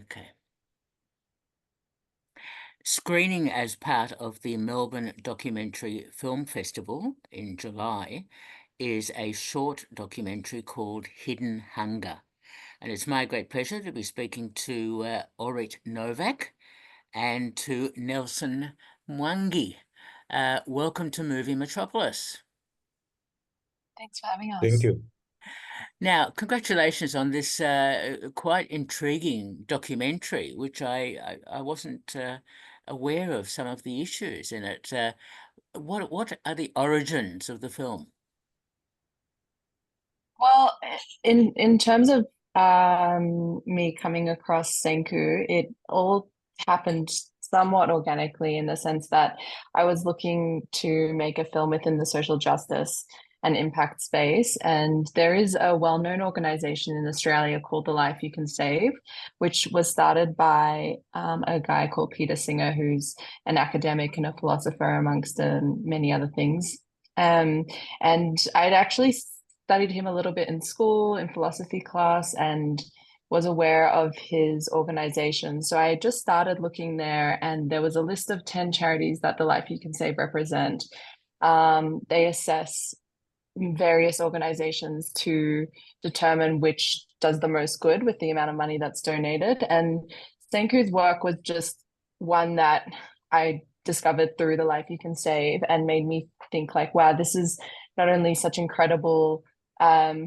Okay. Screening as part of the Melbourne Documentary Film Festival in July is a short documentary called Hidden Hunger. And it's my great pleasure to be speaking to Orit Novak and to Nelson Mwangi. Welcome to Movie Metropolis. Thanks for having Thank us. you. Now, congratulations on this quite intriguing documentary, which I wasn't aware of some of the issues in it. What are the origins of the film? Well, in terms of me coming across Senku, it all happened somewhat organically in the sense that I was looking to make a film within the social justice and impact space. And there is a well-known organization in Australia called The Life You Can Save, which was started by a guy called Peter Singer, who's an academic and a philosopher, amongst many other things. And I'd actually studied him a little bit in school, in philosophy class, and was aware of his organization. So I just started looking there, and there was a list of 10 charities that The Life You Can Save represent. They assess various organizations to determine which does the most good with the amount of money that's donated. And Senku's work was just one that I discovered through The Life You Can Save and made me think like, wow, this is not only such incredible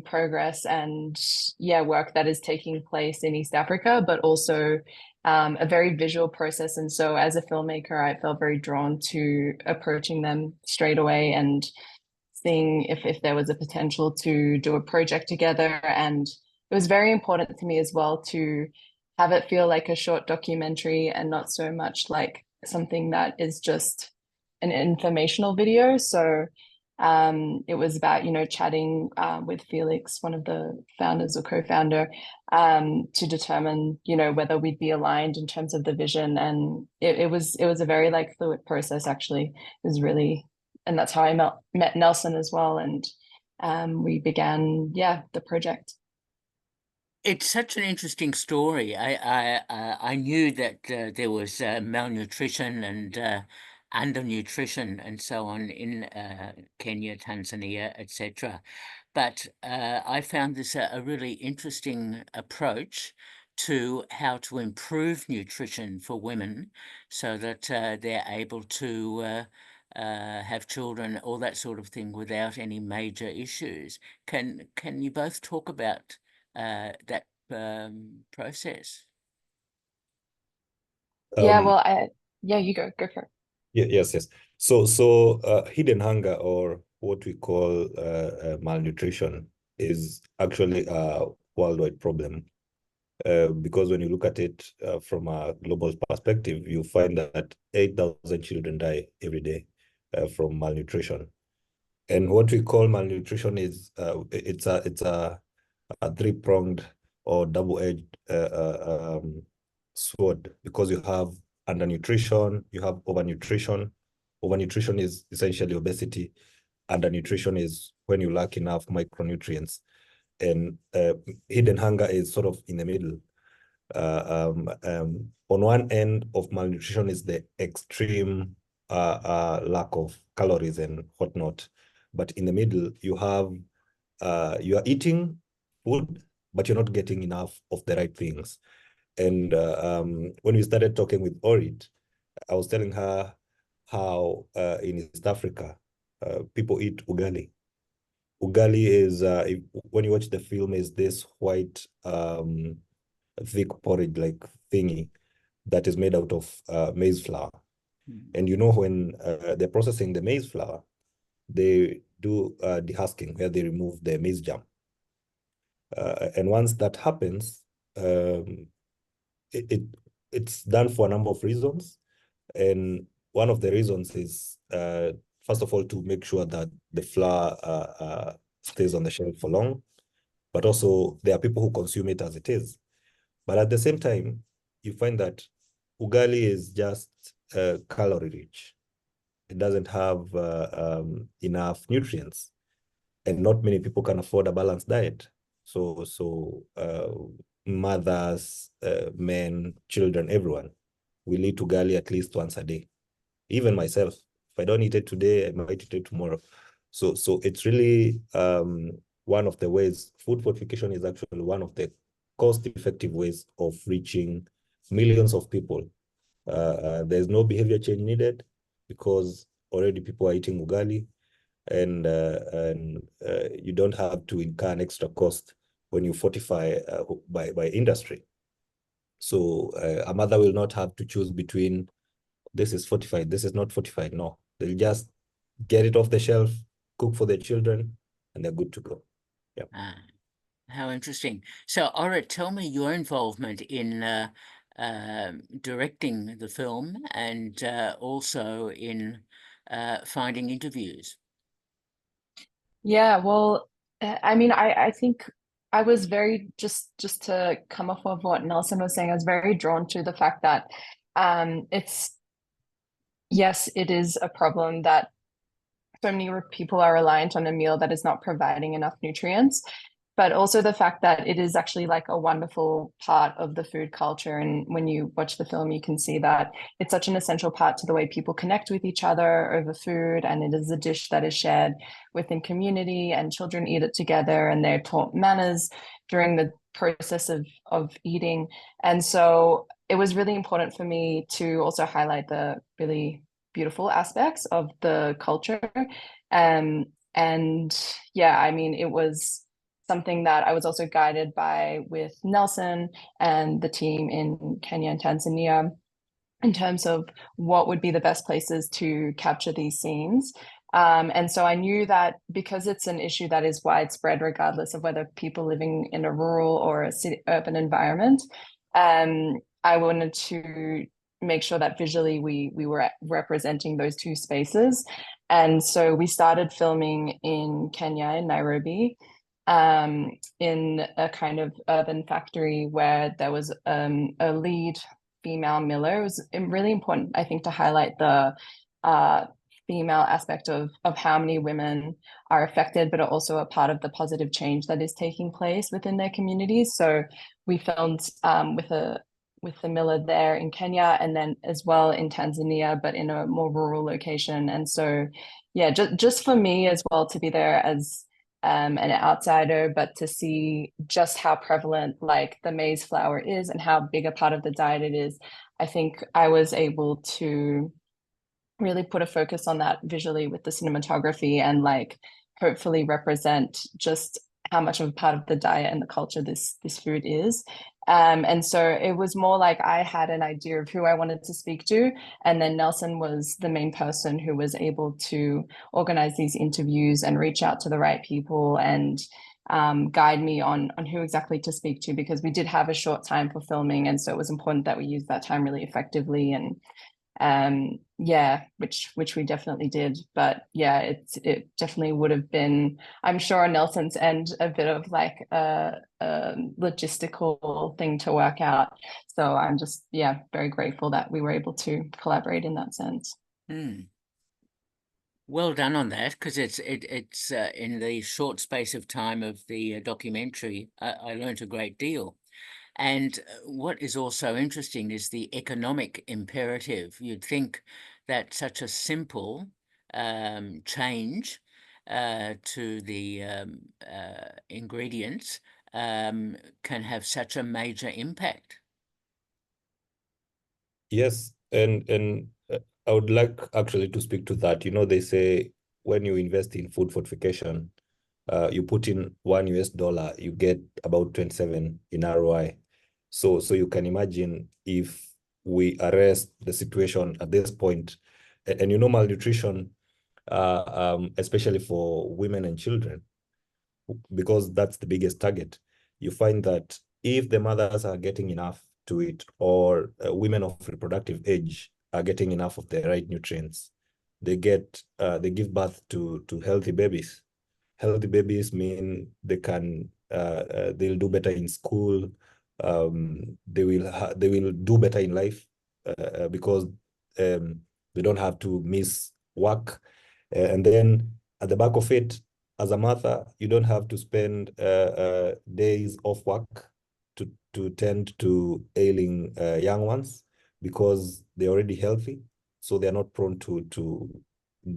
progress and work that is taking place in East Africa, but also a very visual process. And so as a filmmaker, I felt very drawn to approaching them straight away and seeing if there was a potential to do a project together. And it was very important to me as well to have it feel like a short documentary and not so much like something that is just an informational video. So it was about, chatting with Felix, one of the founders or co-founder, to determine, whether we'd be aligned in terms of the vision. And it was a very like fluid process, actually. It was really, and that's how I met Nelson as well. And we began, the project. It's such an interesting story. I knew that there was malnutrition and undernutrition and so on in Kenya, Tanzania, etc. But I found this a really interesting approach to how to improve nutrition for women so that they're able to have children, all that sort of thing, without any major issues. Can you both talk about that process? Well, you go for it. Yes. So hidden hunger, or what we call malnutrition, is actually a worldwide problem. Because when you look at it from a global perspective, you find that 8,000 children die every day from malnutrition. And what we call malnutrition is it's a three-pronged or double-edged sword, because you have undernutrition, you have overnutrition. Overnutrition is essentially obesity. Undernutrition is when you lack enough micronutrients. And hidden hunger is sort of in the middle. On one end of malnutrition is the extreme lack of calories and whatnot. But in the middle, you have you are eating food, but you're not getting enough of the right things. And when we started talking with Orit, I was telling her how in East Africa, people eat ugali. Ugali is, when you watch the film, is this white, thick porridge-like thingy that is made out of maize flour. And when they're processing the maize flour, they do dehusking, where they remove the maize germ. And once that happens, it's done for a number of reasons. And one of the reasons is, first of all, to make sure that the flour stays on the shelf for long. But also, there are people who consume it as it is. But at the same time, you find that ugali is just calorie rich. It doesn't have enough nutrients, and not many people can afford a balanced diet. So mothers, men, children, everyone will eat ugali at least once a day. Even myself, if I don't eat it today, I might eat it tomorrow. So it's really one of the ways. Food fortification is actually one of the cost-effective ways of reaching millions of people. There's no behavior change needed because already people are eating ugali, and you don't have to incur an extra cost when you fortify by industry. So a mother will not have to choose between this is fortified, this is not fortified. No, they'll just get it off the shelf, cook for their children, and they're good to go. Yeah. Ah, how interesting. So, Orit, tell me your involvement in directing the film and also in finding interviews. Yeah, well, I mean, I think I was very just to come off of what Nelson was saying, I was very drawn to the fact that it's yes, it is a problem that so many people are reliant on a meal that is not providing enough nutrients, but also the fact that it is actually like a wonderful part of the food culture. And when you watch the film, you can see that it's such an essential part to the way people connect with each other over food. And it is a dish that is shared within community, and children eat it together and they're taught manners during the process of eating. And so it was really important for me to also highlight the really beautiful aspects of the culture. And yeah, I mean, it was something that I was also guided by with Nelson and the team in Kenya and Tanzania in terms of what would be the best places to capture these scenes. And so I knew that because it's an issue that is widespread, regardless of whether people living in a rural or a city, urban environment, I wanted to make sure that visually we were representing those two spaces. And so we started filming in Kenya, in Nairobi, in a kind of urban factory where there was a lead female miller. It was really important, I think, to highlight the female aspect of how many women are affected, but are also a part of the positive change that is taking place within their communities. So we filmed with the miller there in Kenya, and then as well in Tanzania, but in a more rural location. And so, yeah, just for me as well to be there as an outsider, but to see just how prevalent like the maize flour is and how big a part of the diet it is, I think I was able to really put a focus on that visually with the cinematography and like hopefully represent just how much of a part of the diet and the culture this food is. And so it was more like I had an idea of who I wanted to speak to, and then Nelson was the main person who was able to organize these interviews and reach out to the right people and guide me on who exactly to speak to, because we did have a short time for filming, and so it was important that we use that time really effectively. And yeah, which we definitely did. But yeah, it definitely would have been, I'm sure on Nelson's end, a bit of like a logistical thing to work out. So I'm just, yeah, very grateful that we were able to collaborate in that sense. Hmm. Well done on that, because it's in the short space of time of the documentary, I learned a great deal. And what is also interesting is the economic imperative. You'd think that such a simple change to the ingredients can have such a major impact. Yes, and I would like actually to speak to that. You know, they say when you invest in food fortification, you put in $1, you get about 27 in ROI. So you can imagine if we arrest the situation at this point, and you know, malnutrition, especially for women and children, because that's the biggest target. You find that if the mothers are getting enough to eat, or women of reproductive age are getting enough of the right nutrients, they give birth to healthy babies. Healthy babies mean they'll do better in school. They will do better in life because they don't have to miss work. And then at the back of it, as a mother, you don't have to spend days off work to tend to ailing young ones because they're already healthy, so they're not prone to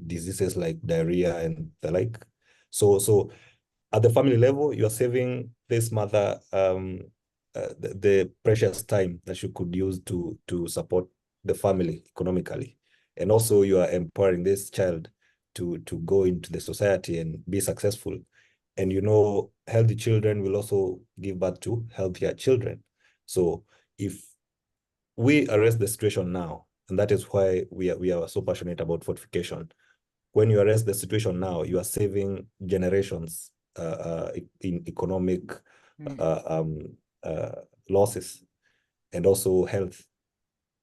diseases like diarrhea and the like. So at the family level, you are saving this mother the precious time that she could use to support the family economically, and also you are empowering this child to go into the society and be successful. And healthy children will also give birth to healthier children. So if we arrest the situation now, and that is why we are so passionate about fortification. When you arrest the situation now, you are saving generations in economic losses and also health.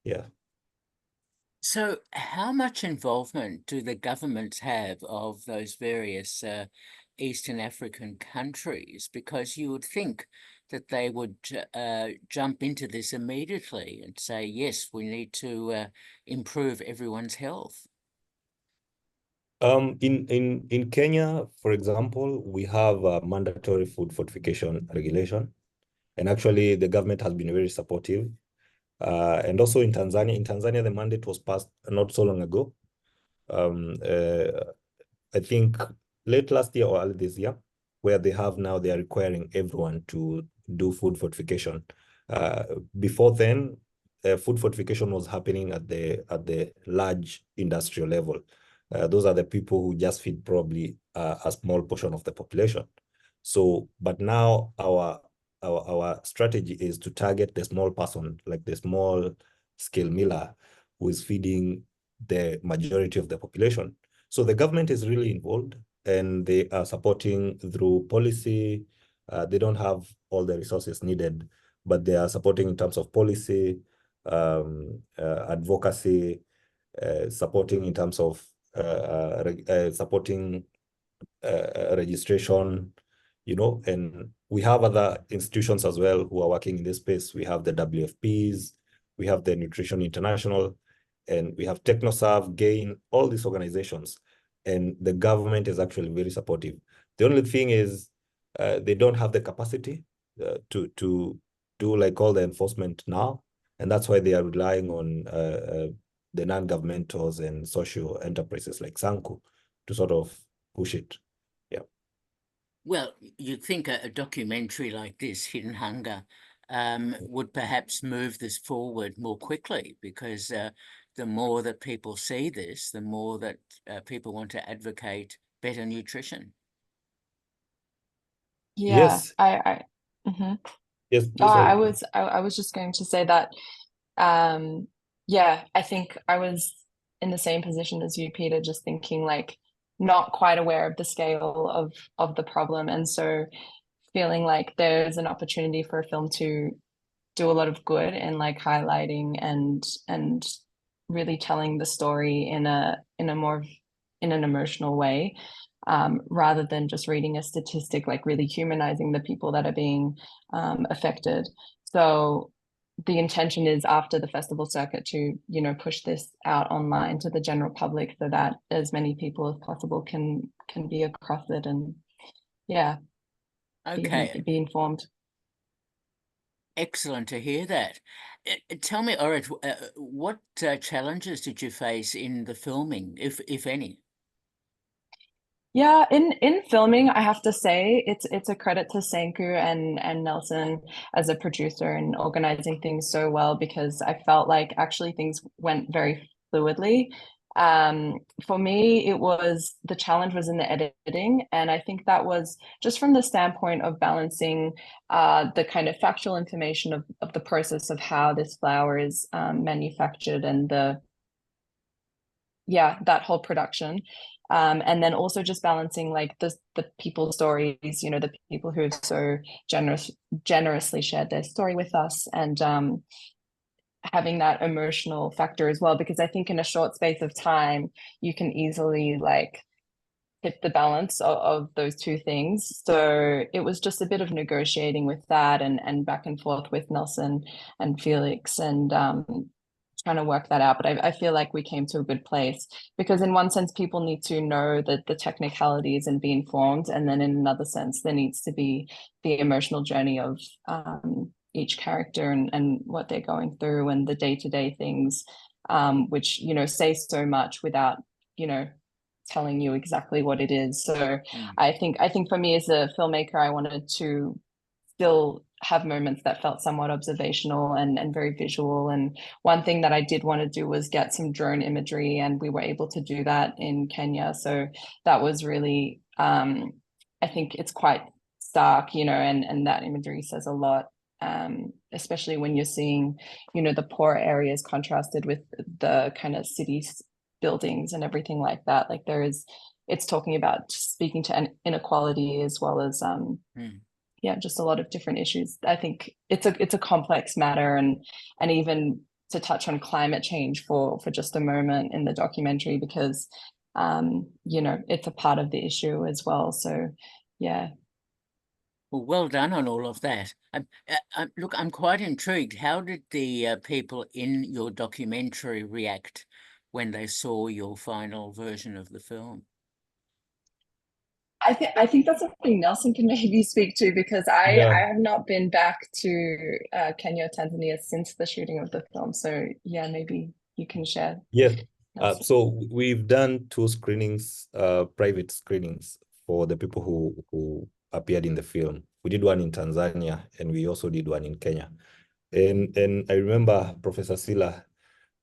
Yeah. So how much involvement do the governments have of those various Eastern African countries? Because you would think that they would jump into this immediately and say, yes, we need to improve everyone's health. In Kenya, for example, we have a mandatory food fortification regulation, and actually the government has been very supportive. And also in Tanzania, the mandate was passed not so long ago. I think late last year or early this year, where they are requiring everyone to do food fortification. Before then, food fortification was happening at the large industrial level. Those are the people who just feed probably a small portion of the population. So, but now our strategy is to target the small person, like the small scale miller, who is feeding the majority of the population. So the government is really involved, and they are supporting through policy. They don't have all the resources needed, but they are supporting in terms of policy, advocacy, supporting in terms of supporting registration, and we have other institutions as well who are working in this space. We have the WFPs, we have the Nutrition International, and we have TechnoServe, GAIN, all these organizations. And the government is actually very supportive. The only thing is they don't have the capacity to do like all the enforcement now. And that's why they are relying on the non-governmentals and social enterprises like Sanku to sort of push it. Yeah. Well, you'd think a documentary like this, Hidden Hunger, would perhaps move this forward more quickly, because the more that people see this, the more that people want to advocate better nutrition. Yeah, Yes. mhm. Yes, Oh, please. Sorry. I was just going to say that, yeah, I think I was in the same position as you, Peter, just thinking like not quite aware of the scale of the problem, and so feeling like there's an opportunity for a film to do a lot of good in like highlighting and really telling the story in a more in an emotional way, rather than just reading a statistic, like really humanizing the people that are being affected. So the intention is after the festival circuit to push this out online to the general public so that as many people as possible can be across it and yeah Okay, be informed. excellent to hear that. Tell me, Orit, what challenges did you face in the filming, if any? Yeah, in filming, I have to say it's a credit to Senku and Nelson as a producer and organizing things so well, because I felt like actually things went very fluidly. For me, it was the challenge was in the editing, and I think that was just from the standpoint of balancing the kind of factual information of the process of how this flour is manufactured and that whole production, and then also just balancing like the people's stories, the people who have so generously shared their story with us, and having that emotional factor as well, because I think in a short space of time you can easily like tip the balance of those two things. So it was just a bit of negotiating with that and back and forth with Nelson and Felix, and trying to work that out. But I feel like we came to a good place, because in one sense people need to know that the technicalities and be informed, and then in another sense there needs to be the emotional journey of each character and what they're going through and the day-to-day things, which, you know, say so much without, you know, telling you exactly what it is. So I think for me as a filmmaker, I wanted to still have moments that felt somewhat observational and very visual. And one thing that I did want to do was get some drone imagery, and we were able to do that in Kenya. So that was really, I think it's quite stark, you know, and that imagery says a lot, especially when you're seeing, you know, the poor areas contrasted with the kind of city buildings and everything like that. Like it's talking about speaking to inequality as well as, yeah, just a lot of different issues. I think it's a complex matter, and even to touch on climate change for just a moment in the documentary, because you know, it's a part of the issue as well. So yeah. Well done on all of that. Look, I'm quite intrigued. How did the people in your documentary react when they saw your final version of the film? I think that's something Nelson can maybe speak to, because I have not been back to Kenya or Tanzania since the shooting of the film. So yeah, maybe you can share. Yes. Nelson. So we've done 2 screenings, private screenings for the people who appeared in the film. We did one in Tanzania, and we also did one in Kenya. And I remember Professor Sila,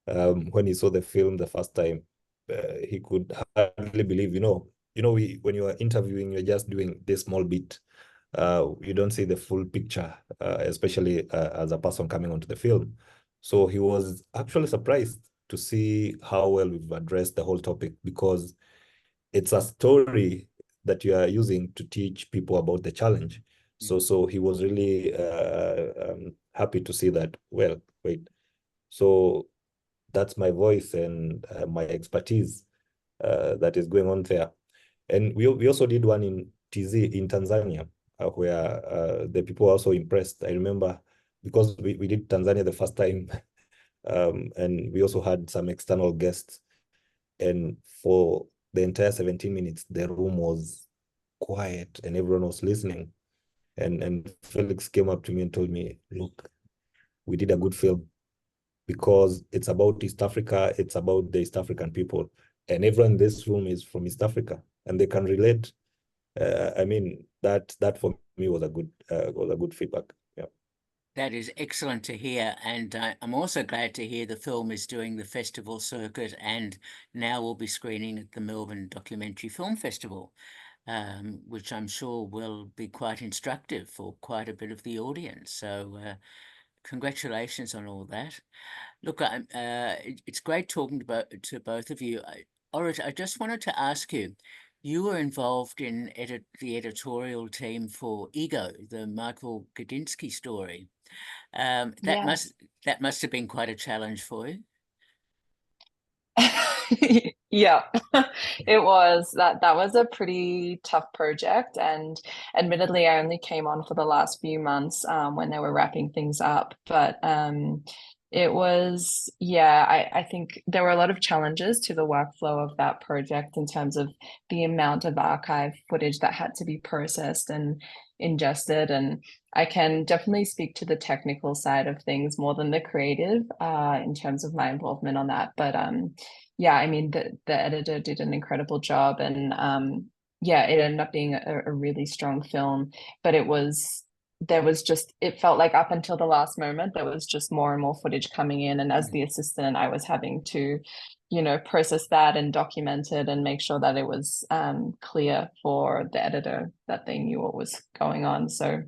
when he saw the film the first time, he could hardly believe, when you are interviewing, you're just doing this small bit. You don't see the full picture, especially as a person coming onto the film. So he was actually surprised to see how well we've addressed the whole topic, because it's a story that you are using to teach people about the challenge. So he was really happy to see that. Well, wait, so that's my voice and my expertise that is going on there. And we also did one in TZ in Tanzania, where the people were also impressed. I remember, because we did Tanzania the first time, and we also had some external guests. And for the entire 17 minutes, the room was quiet and everyone was listening. And Felix came up to me and told me, look, we did a good film, because it's about East Africa, it's about the East African people. And everyone in this room is from East Africa, and they can relate. I mean, that for me was a good feedback. Yeah. That is excellent to hear, and I'm also glad to hear the film is doing the festival circuit and now will be screening at the Melbourne Documentary Film Festival, which I'm sure will be quite instructive for quite a bit of the audience. So congratulations on all that. Look, it's great talking to both of you. Orit, I just wanted to ask you, you were involved in the editorial team for Ego, the Michael Gudinski story. That Yes. must have been quite a challenge for you. Yeah, it was. That was a pretty tough project, and admittedly I only came on for the last few months when they were wrapping things up, but it was, yeah, I think there were a lot of challenges to the workflow of that project in terms of the amount of archive footage that had to be processed and ingested. And I can definitely speak to the technical side of things more than the creative in terms of my involvement on that. But yeah, I mean, the editor did an incredible job, and yeah, it ended up being a really strong film. But it felt like up until the last moment, there was just more and more footage coming in. And as the assistant, I was having to, you know, process that and document it and make sure that it was clear for the editor that they knew what was going on. So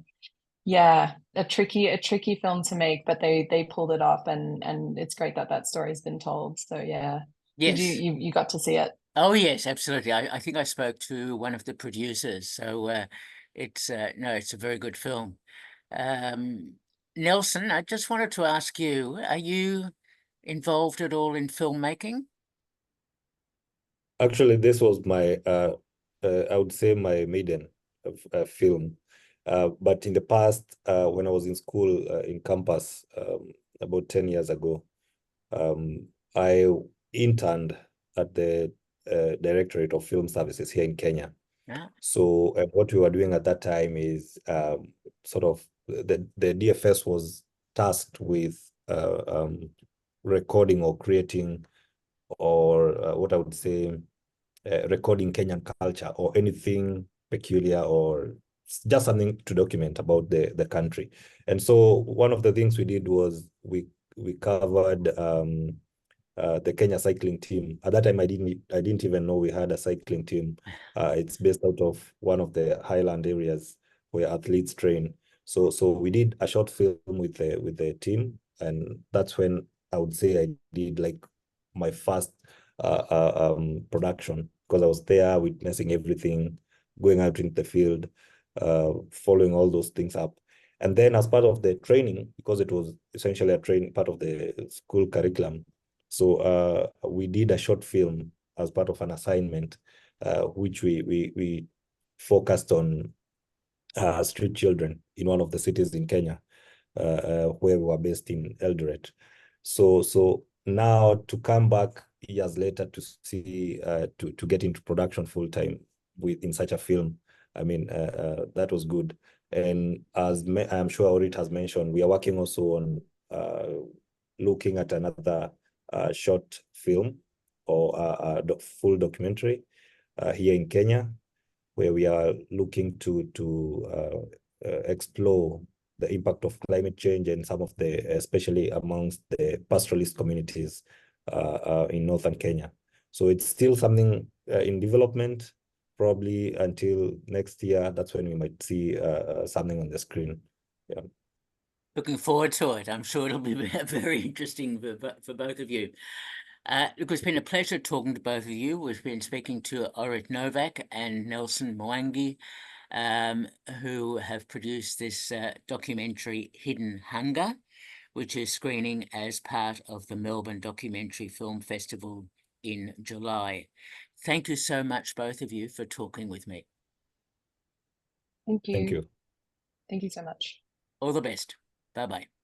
yeah, a tricky film to make, but they pulled it off, and it's great that that story's been told. So yeah. Did Yes. you got to see it? Oh, yes, absolutely. I think I spoke to one of the producers, so it's it's a very good film. Nelson, I just wanted to ask you, are you involved at all in filmmaking? Actually, this was my, I would say, my maiden film. But in the past, when I was in school in campus about 10 years ago, I interned at the Directorate of Film Services here in Kenya. Yeah. So what we were doing at that time is sort of the DFS was tasked with recording or creating, or what I would say, recording Kenyan culture or anything peculiar or just something to document about the country. And so one of the things we did was we covered the Kenya cycling team. At that time, I didn't even know we had a cycling team. It's based out of one of the highland areas where athletes train. So we did a short film with the team, and that's when I would say I did like my first production, because I was there witnessing everything, going out into the field, following all those things up. And then as part of the training, because it was essentially a training part of the school curriculum, so we did a short film as part of an assignment, which we focused on street children in one of the cities in Kenya, where we were based in Eldoret. So now to come back years later to see to get into production full time in such a film, I mean, that was good. And as I'm sure Orit has mentioned, we are working also on looking at another short film or a full documentary here in Kenya, where we are looking to explore the impact of climate change and some of the, especially amongst the pastoralist communities in northern Kenya. So it's still something in development, probably until next year. That's when we might see something on the screen. Yeah. Looking forward to it. I'm sure it'll be very interesting for both of you. Look, it's been a pleasure talking to both of you. We've been speaking to Orit Novak and Nelson Mwangi, who have produced this documentary, Hidden Hunger, which is screening as part of the Melbourne Documentary Film Festival in July. Thank you so much, both of you, for talking with me. Thank you. Thank you. Thank you so much. All the best. Bye-bye.